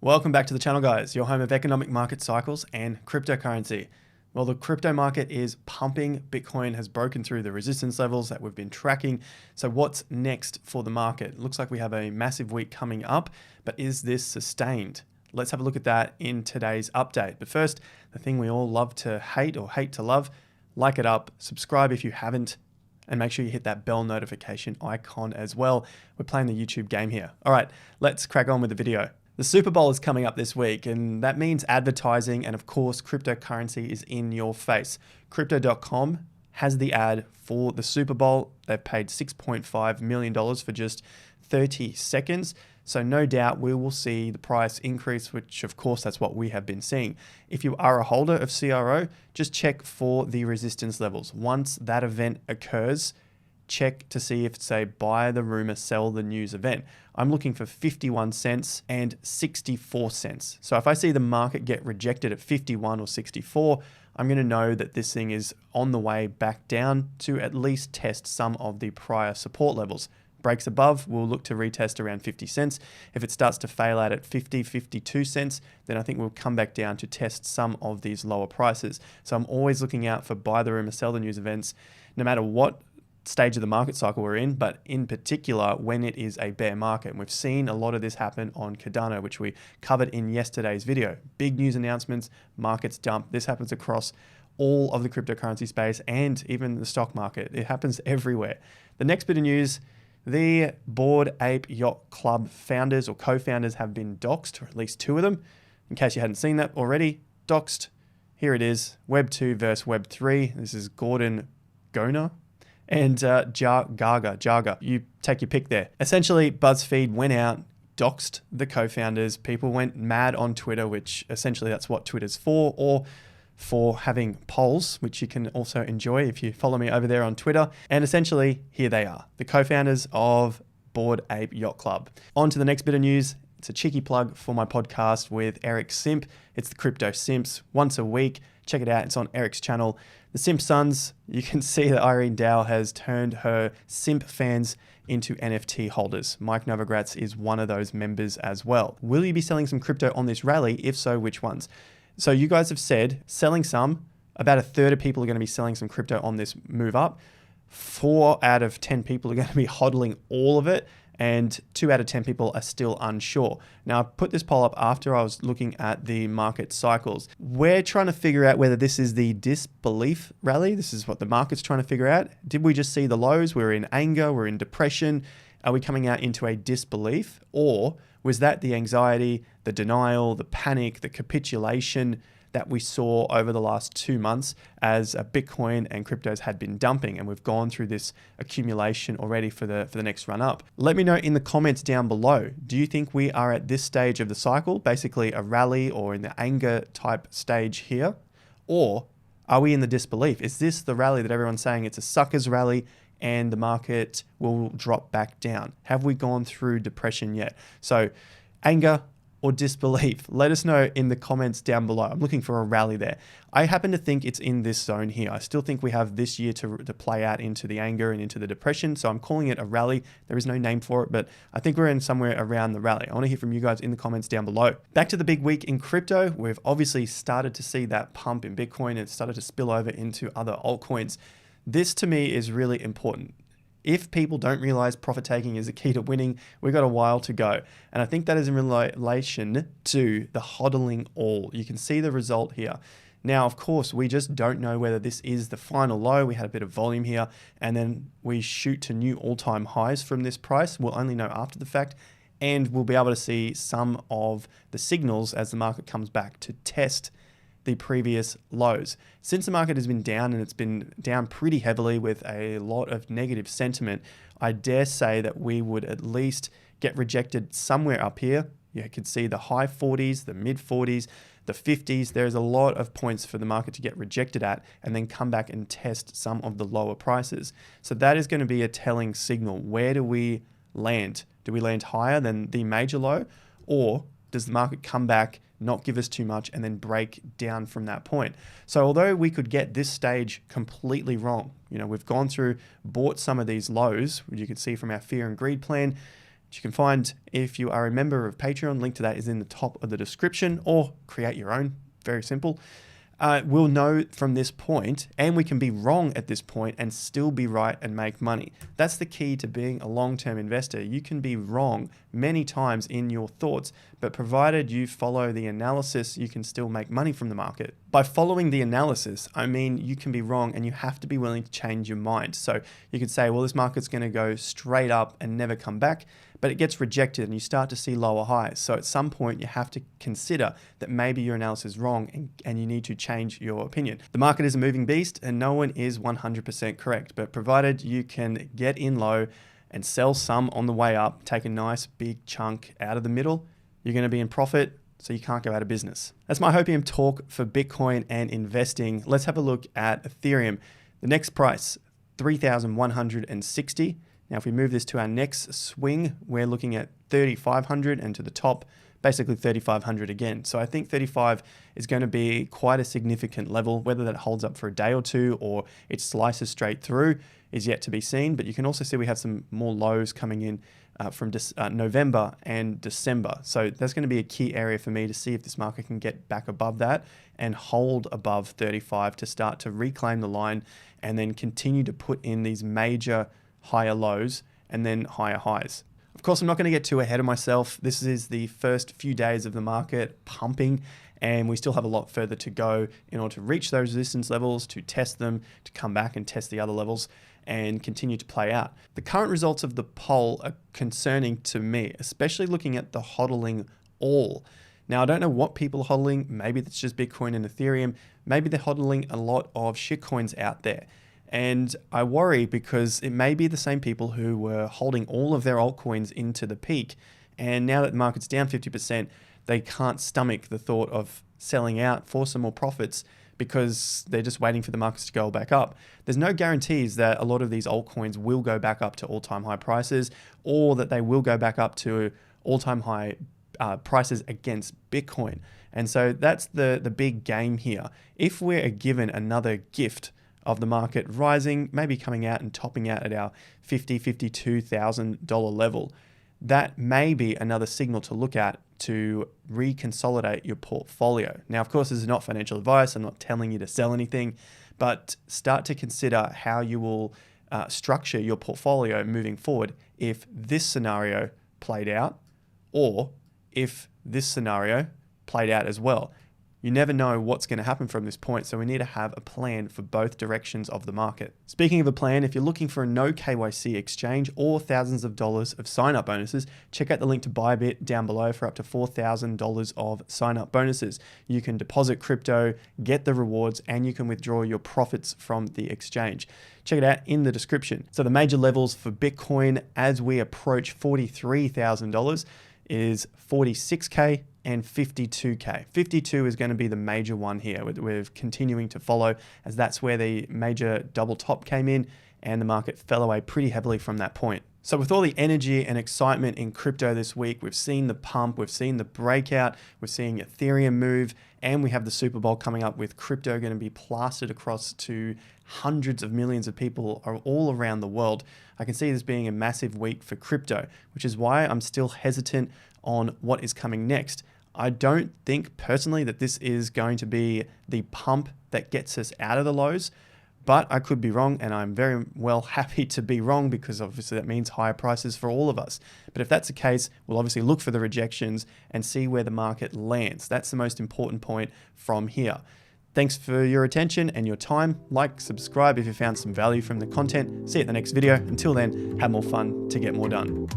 Welcome back to the channel, guys, your home of economic market cycles and cryptocurrency. Well, the crypto market is pumping. Bitcoin has broken through the resistance levels that we've been tracking. So what's next for the market? It looks like we have a massive week coming up, but is this sustained? Let's have a look at that in today's update. But first, the thing we all love to hate or hate to love, like it up, subscribe if you haven't, and make sure you hit that bell notification icon as well. We're playing the YouTube game here. All right, let's crack on with the video. The Super Bowl is coming up this week, and that means advertising, and of course, cryptocurrency is in your face. Crypto.com has the ad for the Super Bowl. They've paid $6.5 million for just 30 seconds. So no doubt we will see the price increase, which of course, that's what we have been seeing. If you are a holder of CRO, just check for the resistance levels. Once that event occurs, check to see if it's a buy the rumor, sell the news event. I'm looking for 51 cents and 64 cents. So if I see the market get rejected at 51 or 64, I'm going to know that this thing is on the way back down to at least test some of the prior support levels. Breaks above, we'll look to retest around 50 cents. If it starts to fail out at 50, 52 cents, then I think we'll come back down to test some of these lower prices. So I'm always looking out for buy the rumor, sell the news events, no matter what stage of the market cycle we're in, but in particular when it is a bear market. And we've seen a lot of this happen on Cardano, which we covered in yesterday's video. Big news announcements, markets dump. This happens across all of the cryptocurrency space and even the stock market. It happens everywhere. The next bit of news, the Bored Ape Yacht Club founders or co-founders have been doxxed, or at least two of them. In case you hadn't seen that already, doxxed. Here it is, Web 2 versus Web 3. This is Gordon Goner and Jaga. You take your pick there. Essentially, BuzzFeed went out, doxed the co-founders. People went mad on Twitter, which essentially that's what Twitter's for, or for having polls, which you can also enjoy if you follow me over there on Twitter. And essentially, here they are, the co-founders of Bored Ape Yacht Club. On to the next bit of news. It's a cheeky plug for my podcast with Eric Simp. It's the Crypto Simps, once a week. Check it out. It's on Eric's channel. The Simp Sons, you can see that Irene Dow has turned her Simp fans into NFT holders. Mike Novogratz is one of those members as well. Will you be selling some crypto on this rally? If so, which ones? So you guys have said selling some, about a third of people are going to be selling some crypto on this move up. 4 out of 10 people are going to be hodling all of it. And 2 out of 10 people are still unsure. Now, I put this poll up after I was looking at the market cycles. We're trying to figure out whether this is the disbelief rally. This is what the market's trying to figure out. Did we just see the lows? We're in anger, we're in depression. Are we coming out into a disbelief? Or was that the anxiety, the denial, the panic, the capitulation that we saw over the last 2 months as Bitcoin and cryptos had been dumping, and we've gone through this accumulation already for the next run up? Let me know in the comments down below. Do you think we are at this stage of the cycle, basically a rally or in the anger type stage here? Or are we in the disbelief? Is this the rally that everyone's saying it's a sucker's rally and the market will drop back down? Have we gone through depression yet? So anger or disbelief? Let us know in the comments down below. I'm looking for a rally there. I happen to think it's in this zone here. I still think we have this year to play out into the anger and into the depression. So I'm calling it a rally. There is no name for it, but I think we're in somewhere around the rally. I want to hear from you guys in the comments down below. Back to the big week in crypto. We've obviously started to see that pump in Bitcoin. It started to spill over into other altcoins. This to me is really important. If people don't realize profit taking is the key to winning, we've got a while to go. And I think that is in relation to the hodling all. You can see the result here. Now, of course, we just don't know whether this is the final low. We had a bit of volume here, and then we shoot to new all-time highs from this price. We'll only know after the fact, and we'll be able to see some of the signals as the market comes back to test the previous lows. Since the market has been down, and it's been down pretty heavily with a lot of negative sentiment, I dare say that we would at least get rejected somewhere up here. You can see the high 40s, the mid 40s, the 50s. There's a lot of points for the market to get rejected at and then come back and test some of the lower prices. So that is going to be a telling signal. Where do we land? Do we land higher than the major low, or does the market come back, not give us too much, and then break down from that point? So although we could get this stage completely wrong, we've gone through, bought some of these lows, which you can see from our fear and greed plan, which you can find if you are a member of Patreon. Link to that is in the top of the description, or create your own. Very simple. We'll know from this point, and we can be wrong at this point and still be right and make money. That's the key to being a long-term investor. You can be wrong many times in your thoughts, but provided you follow the analysis, you can still make money from the market. By following the analysis, I mean you can be wrong and you have to be willing to change your mind. So you could say, well, this market's going to go straight up and never come back, but it gets rejected and you start to see lower highs. So at some point you have to consider that maybe your analysis is wrong and you need to change your opinion. The market is a moving beast and no one is 100% correct, but provided you can get in low and sell some on the way up, take a nice big chunk out of the middle, you're going to be in profit, so you can't go out of business. That's my hopium talk for Bitcoin and investing. Let's have a look at Ethereum. The next price, 3,160. Now, if we move this to our next swing, we're looking at 3,500, and to the top, basically 3,500 again. So I think 35 is going to be quite a significant level. Whether that holds up for a day or two or it slices straight through is yet to be seen. But you can also see we have some more lows coming in from November and December. So that's going to be a key area for me to see if this market can get back above that and hold above 35 to start to reclaim the line and then continue to put in these major higher lows and then higher highs. Of course, I'm not going to get too ahead of myself. This is the first few days of the market pumping, and we still have a lot further to go in order to reach those resistance levels, to test them, to come back and test the other levels and continue to play out. The current results of the poll are concerning to me, especially looking at the hodling all. Now, I don't know what people are hodling. Maybe that's just Bitcoin and Ethereum. Maybe they're hodling a lot of shitcoins out there. And I worry because it may be the same people who were holding all of their altcoins into the peak. And now that the market's down 50%, they can't stomach the thought of selling out for some more profits because they're just waiting for the markets to go back up. There's no guarantees that a lot of these altcoins will go back up to all-time high prices or that they will go back up to all-time high prices against Bitcoin. And so that's the big game here. If we're given another gift of the market rising, maybe coming out and topping out at our $52,000 level, that may be another signal to look at to reconsolidate your portfolio. Now, of course, this is not financial advice. I'm not telling you to sell anything, but start to consider how you will structure your portfolio moving forward if this scenario played out or if this scenario played out as well. You never know what's going to happen from this point, so we need to have a plan for both directions of the market. Speaking of a plan, if you're looking for a no KYC exchange or thousands of dollars of sign-up bonuses, check out the link to Bybit down below for up to $4,000 of sign-up bonuses. You can deposit crypto, get the rewards, and you can withdraw your profits from the exchange. Check it out in the description. So the major levels for Bitcoin as we approach $43,000 is 46K and 52K. 52 is going to be the major one here. We're continuing to follow as that's where the major double top came in and the market fell away pretty heavily from that point. So with all the energy and excitement in crypto this week, we've seen the pump, we've seen the breakout, we're seeing Ethereum move, and we have the Super Bowl coming up with crypto going to be plastered across to hundreds of millions of people all around the world. I can see this being a massive week for crypto, which is why I'm still hesitant on what is coming next. I don't think personally that this is going to be the pump that gets us out of the lows, but I could be wrong, and I'm very well happy to be wrong because obviously that means higher prices for all of us. But if that's the case, we'll obviously look for the rejections and see where the market lands. That's the most important point from here. Thanks for your attention and your time. Like, subscribe if you found some value from the content. See you at the next video. Until then, have more fun to get more done.